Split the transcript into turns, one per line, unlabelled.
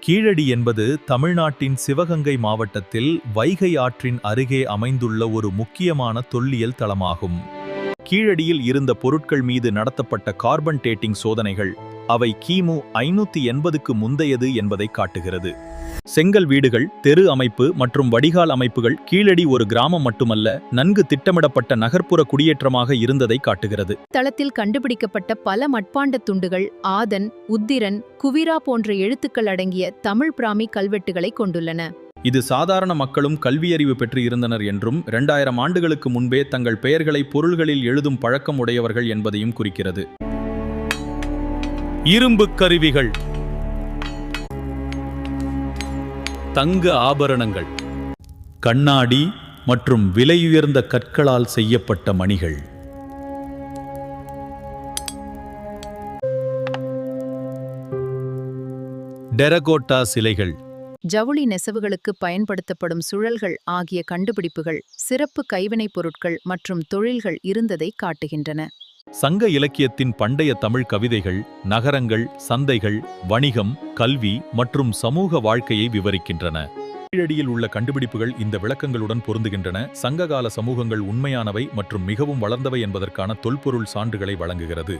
கீழடி என்பது தமிழ்நாட்டின் சிவகங்கை மாவட்டத்தில் வைகை ஆற்றின் அருகே அமைந்துள்ள ஒரு முக்கியமான தொல்லியல் தளமாகும். கீழடியில் இருந்த பொருட்கள் மீது நடத்தப்பட்ட கார்பன் டேட்டிங் சோதனைகள் அவை கிமு 580க்கு முந்தையது என்பதை காட்டுகிறது. செங்கல் வீடுகள், தெரு அமைப்பு மற்றும் வடிகால் அமைப்புகள் கீழடி ஒரு கிராமம் மட்டுமல்ல, நன்கு திட்டமிடப்பட்ட நகர்ப்புற குடியேற்றமாக இருந்ததை காட்டுகிறது.
தளத்தில் கண்டுபிடிக்கப்பட்ட பல மட்பாண்ட துண்டுகள் ஆதன், உத்திரன், குவிரா போன்ற எழுத்துக்கள் அடங்கிய தமிழ் பிராமி கல்வெட்டுகளை கொண்டுள்ளன.
இது சாதாரண மக்களும் கல்வியறிவு பெற்று இருந்தனர் என்றும் 2000 ஆண்டுகளுக்கு முன்பே தங்கள் பெயர்களை பொருள்களில் எழுதும் பழக்கம் உடையவர்கள் என்பதையும் குறிக்கிறது. இரும்பு கருவிகள், தங்க ஆபரணங்கள், கண்ணாடி மற்றும் விலையுயர்ந்த கற்களால் செய்யப்பட்ட மணிகள், டெரகோட்டா சிலைகள்,
ஜவுளி நெசவுகளுக்கு பயன்படுத்தப்படும் சுழல்கள் ஆகிய கண்டுபிடிப்புகள் சிறப்பு கைவினைப் பொருட்கள் மற்றும் தொழில்கள் இருந்ததை காட்டுகின்றன.
சங்க இலக்கியத்தின் பண்டைய தமிழ் கவிதைகள் நகரங்கள், சந்தைகள், வணிகம், கல்வி மற்றும் சமூக வாழ்க்கையை விவரிக்கின்றன. கீழடியில் உள்ள கண்டுபிடிப்புகள் இந்த விளக்கங்களுடன் பொருந்துகின்றன. சங்ககால சமூகங்கள் உண்மையானவை மற்றும் மிகவும் வளர்ந்தவை என்பதற்கான தொல்பொருள் சான்றுகளை வழங்குகிறது.